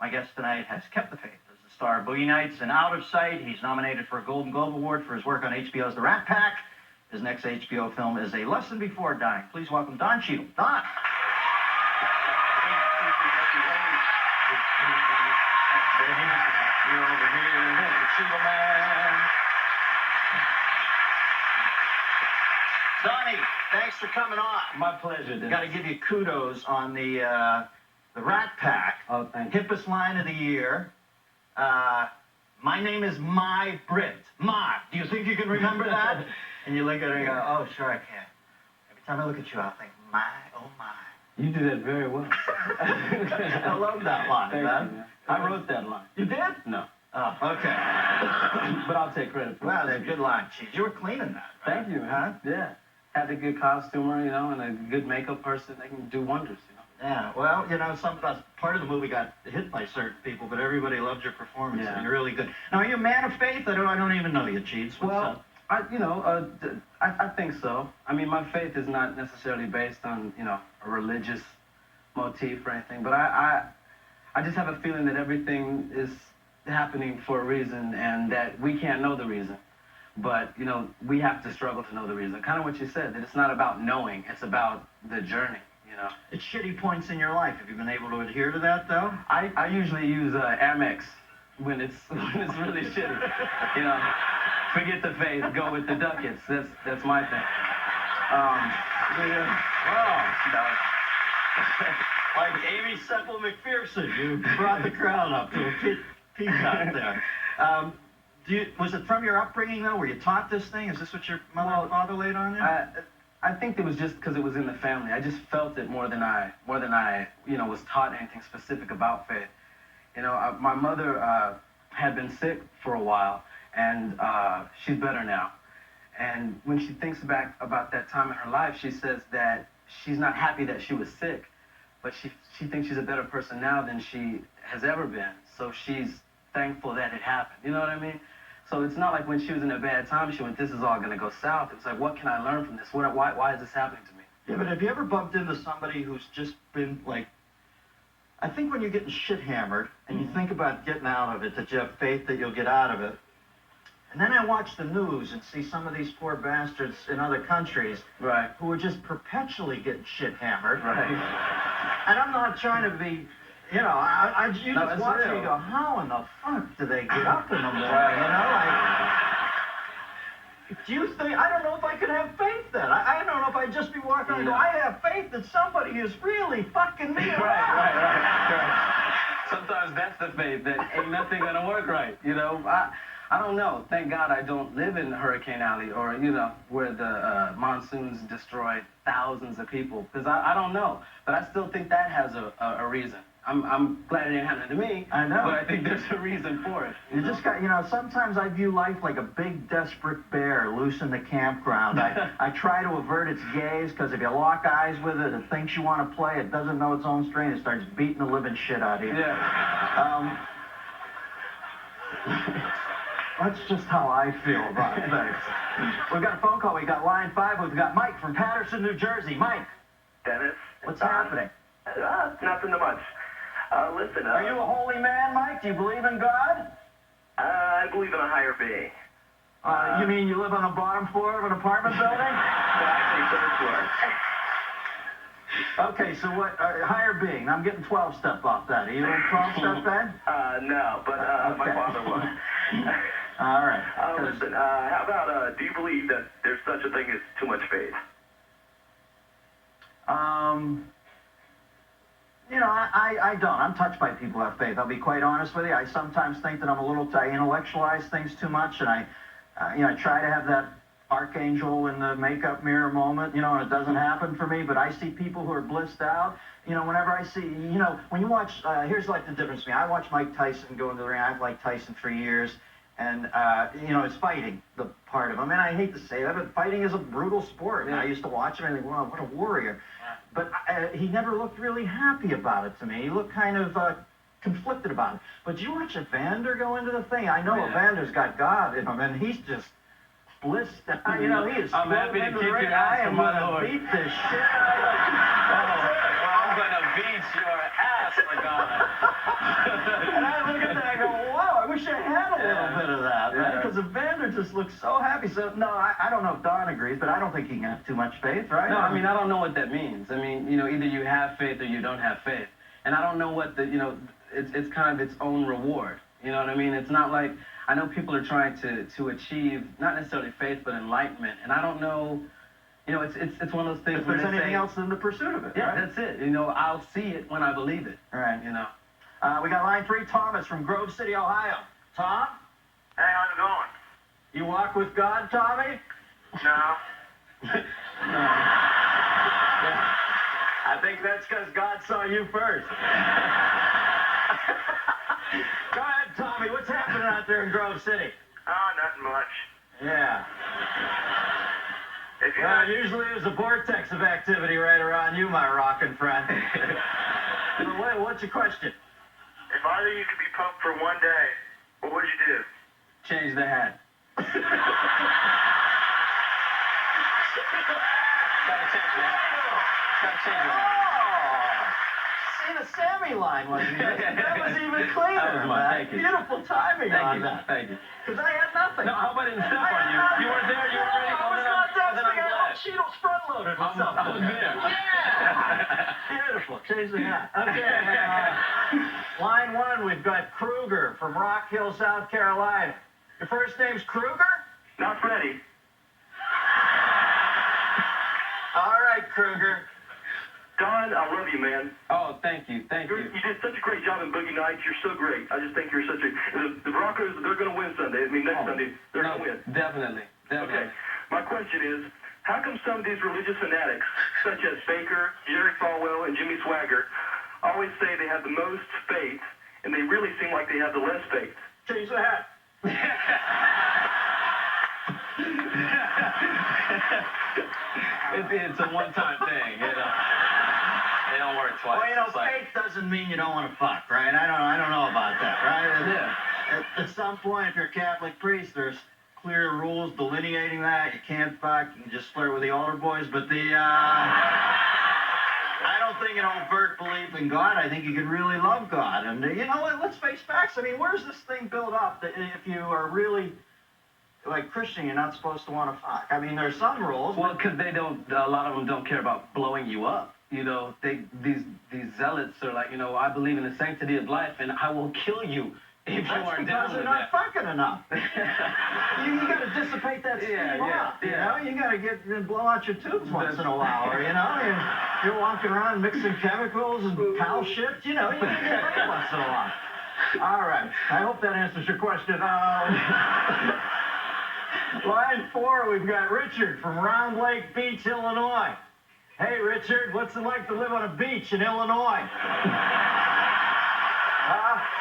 My guest tonight has kept the faith as the star of Boogie Nights and Out of Sight. He's nominated for a Golden Globe Award for his work on HBO's The Rat Pack. His next HBO film is A Lesson Before Dying. Please welcome Don Cheadle. Don. You're over here, the Cheadle Man. Donnie, thanks for coming on. My pleasure. Got to give you kudos on the Rat Pack. Oh, thank you. Hippest line of the year. My name is My Brit. My. Do you think you can remember that? And you look at her and go, oh, sure I can. Every time I look at you, I'll think, my, oh my. You do that very well. I love that line, Thank man. you, man. I wrote that line. You did? No. Oh, okay. But I'll take credit for it. Well, that's a good line, Cheese. You were cleaning that, right? Thank you, man. Yeah. Had a good costumer, you know, and a good makeup person. They can do wonders, you know. Yeah, well, you know, part of the movie got hit by certain people, but everybody loved your performance, and you're really good. Now, are you a man of faith? I don't even know you, Cheats. Well, I think so. I mean, my faith is not necessarily based on, you know, a religious motif or anything, but I just have a feeling that everything is happening for a reason and that we can't know the reason. But, you know, we have to struggle to know the reason. Kind of what you said, that it's not about knowing, it's about the journey, you know. It's shitty points in your life. Have you been able to adhere to that, though? I usually use Amex when it's really shitty. You know, forget the faith, go with the ducats. That's my thing. Like Amy Semple McPherson, you brought the crowd up to a peacock there. Was it from your upbringing, though? Were you taught this thing? Is this what your mother and father laid on you? I think it was just because it was in the family. I just felt it more than I, you know, was taught anything specific about faith. You know, my mother had been sick for a while, and she's better now. And when she thinks back about that time in her life, she says that she's not happy that she was sick, but she thinks she's a better person now than she has ever been. So she's thankful that it happened. You know what I mean? So it's not like when she was in a bad time, she went, this is all going to go south. It was like, what can I learn from this? Why is this happening to me? Yeah, but have you ever bumped into somebody who's just been, like, I think when you're getting shit hammered and you think about getting out of it, that you have faith that you'll get out of it. And then I watch the news and see some of these poor bastards in other countries who are just perpetually getting shit hammered. Right. And I'm not trying to be... You know, you just watch it and you go, how in the fuck do they get up in the morning, you know? Like, do you think, I don't know if I could have faith then. I don't know if I'd just be walking around and go, I have faith that somebody is really fucking me around. Right. Sometimes that's the faith, that ain't nothing gonna work right, you know? I don't know. Thank God I don't live in Hurricane Alley or, you know, where the monsoons destroy thousands of people, because I don't know. But I still think that has a reason. I'm glad it didn't happen to me. I know. But I think there's a reason for it. You just got, you know, sometimes I view life like a big, desperate bear loose in the campground. I try to avert its gaze, because if you lock eyes with it, it thinks you want to play, it doesn't know its own strain, it starts beating the living shit out of you. Yeah. That's just how I feel about things. We've got a phone call. We got line 5. We've got Mike from Patterson, New Jersey. Mike. Dennis. What's happening? Nothing much. Listen. Are you a holy man, Mike? Do you believe in God? I believe in a higher being. You mean you live on the bottom floor of an apartment building? Actually, third floor. Okay, so what? Higher being. I'm getting 12-step off that. Are you in 12-step then? No, but my father was. All right. Listen, how about, do you believe that there's such a thing as too much faith? You know, I don't. I'm touched by people who have faith. I'll be quite honest with you. I sometimes think that I intellectualize things too much, and I try to have that archangel in the makeup mirror moment, you know, and it doesn't happen for me, but I see people who are blissed out. You know, whenever I see, you know, when you watch, here's like the difference for me. I watch Mike Tyson go into the ring. I've liked Tyson for years, and, you know, it's fighting, the part of him. And I hate to say that, but fighting is a brutal sport. And I used to watch him and think, wow, what a warrior. But he never looked really happy about it to me. He looked kind of conflicted about it. But you watch Evander go into the thing. I know Evander's got God in him, and he's just blissed out. You know, he is. I'm happy to kick your ass, I am my going lord. to beat this shit out of you. I'm going to beat your ass, my God. just looks so happy. So, no, I don't know if Don agrees, but I don't think he can have too much faith, right? No, I mean, I don't know what that means. I mean, either you have faith or you don't have faith. And I don't know what it's kind of its own reward. You know what I mean? It's not like, I know people are trying to achieve, not necessarily faith, but enlightenment. And I don't know, it's one of those things if where there's they anything say, else in the pursuit of it, yeah, right? that's it. I'll see it when I believe it. Right. We got line 3, Thomas from Grove City, Ohio. Tom? Hey, how's it going? You walk with God, Tommy? No. I think that's because God saw you first. Go ahead, Tommy. What's happening out there in Grove City? Oh, nothing much. Yeah. If you're Well, not, usually there's a vortex of activity right around you, my rockin' friend. Well, what's your question? if either you could be Pope for one day, what would you do? Change the hat. Gotta change the hat. Gotta change the hat. See, the Sammy line wasn't even, that was even cleaner. That was mine. Thank you. Beautiful timing Thank on you. that. Thank you. Because I had nothing. No, how about it step on you? You weren't there. You weren't ready. I was not Then I'm dancing. glad. Cheadle's front loaded with I was there. Yeah. Beautiful. Change the hat. Okay. Line 1, we've got Kruger from Rock Hill, South Carolina. Your first name's Kruger? Not Freddie. All right, Kruger. Don, I love you, man. Oh, thank you. Thank You you. did such a great job in Boogie Nights. You're so great. I just think you're such a... The Broncos, they're going to win Sunday. I mean, next Sunday, they're No, going to win. definitely. Okay. My question is, how come some of these religious fanatics, such as Baker, Jerry Falwell, and Jimmy Swagger, always say they have the most faith, and they really seem like they have the less faith? Change the hat. It's a one-time thing, They don't work twice. Well, It's like- faith doesn't mean you don't want to fuck, right? I don't know about that, right? Yeah. At some point, if you're a Catholic priest, there's clear rules delineating that. You can't fuck. You can just flirt with the older boys. But I don't think an overt belief in God. I think you can really love God. And you know what? Let's face facts. I mean, where's this thing built up that if you are really like Christian, you're not supposed to want to fuck? I mean, there's some rules. Well, because a lot of them don't care about blowing you up. These zealots are like, I believe in the sanctity of life, and I will kill you if you That's aren't because down they're with not that. fucking enough. you got to dissipate that steam off. You know, you got to blow out your tubes once in a while, or you're walking around mixing chemicals and cow shit. You got to get ready once in a while. All right. I hope that answers your question. Line 4, we've got Richard from Round Lake Beach, Illinois. Hey, Richard, what's it like to live on a beach in Illinois?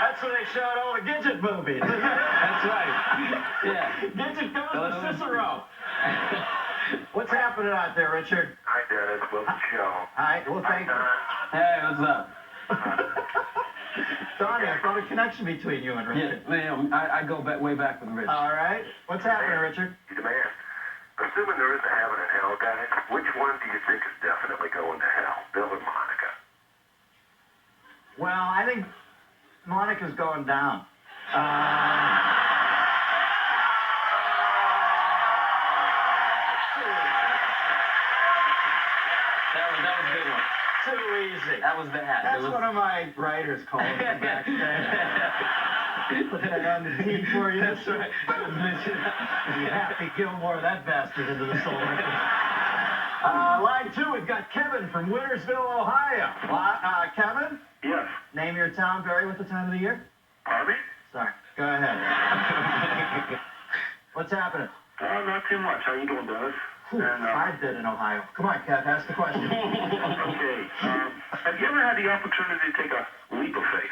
That's where they shot all the Gidget movies. That's right. Yeah. Gidget goes to Cicero. What's happening out there, Richard? Hi, Dennis. Love the show. Hi. Well, thank you. Hey, what's up? Donnie, I found a connection between you and Richard. Yeah, I go way back with Rich. All right. What's happening, Richard? You the man. Assuming there is a heaven and hell, guys, which one do you think is definitely going to hell? Bill or Monica? Well, I think Monica's going down. That was a good one. Too easy. That was the hat. That's one of my writers calling me backstage. Put that on the team for you. That's right. You Happy Gilmore, that bastard into the solar. Line 2, we've got Kevin from Wintersville, Ohio. Kevin, Yes. name your town, vary with the time of the year. Pardon me? Sorry. Go ahead. What's happening? Not too much. How you doing, Dennis? Whew, I did in Ohio. Come on, Kev, ask the question. Okay. Have you ever had the opportunity to take a leap of faith?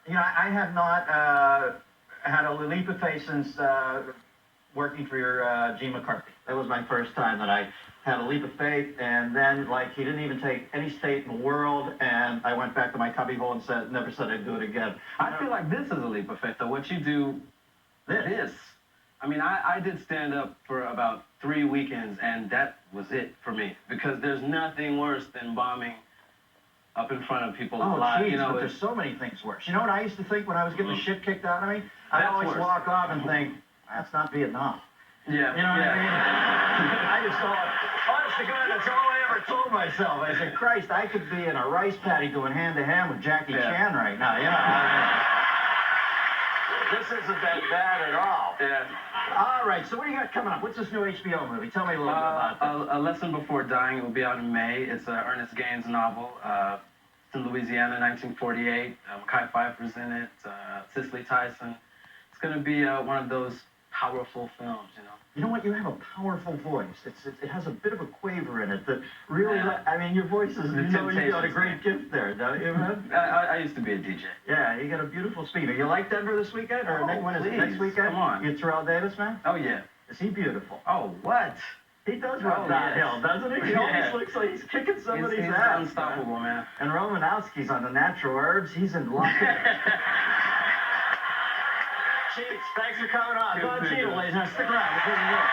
I have not had a leap of faith since working for your Gene McCarthy. That was my first time that I had a leap of faith, and then, he didn't even take any state in the world, and I went back to my cubbyhole and never said I'd do it again. I feel like this is a leap of faith, though. What you do, this. I mean, I did stand up for about 3 weekends, and that was it for me. Because there's nothing worse than bombing up in front of people Oh, live. geez, You know, but there's so many things worse. You know what I used to think when I was getting the shit kicked out of me? I'd That's always worse. walk off and think, that's not Vietnam. yeah, You know what yeah. I mean? I just thought, honest to God, that's all I ever told myself. I said, Christ, I could be in a rice paddy doing hand-to-hand with Jackie Chan right now. You know, this isn't that bad at all. Yeah. All right, so what do you got coming up? What's this new HBO movie? Tell me a little bit about that. A Lesson Before Dying will be out in May. It's an Ernest Gaines novel. It's in Louisiana, 1948. Kai Pfeiffer's in it. Cicely Tyson. It's going to be one of those powerful films, you know. You know what? You have a powerful voice. It has a bit of a quaver in it that really, I mean, your voice is, you know, you got a great gift there, don't you, man? I used to be a DJ. Yeah, you got a beautiful speaker. You like Denver this weekend? Or when is it? Next weekend? Come on. You Terrell Davis, man? Oh, yeah. Is he beautiful? Oh, what? He does run downhill, doesn't he? He always looks like he's kicking somebody's He's ass. unstoppable, man. And Romanowski's on the natural herbs. He's in luck. Cheeks, thanks for coming on. Go on, Cheadle, ladies and gentlemen. Stick around.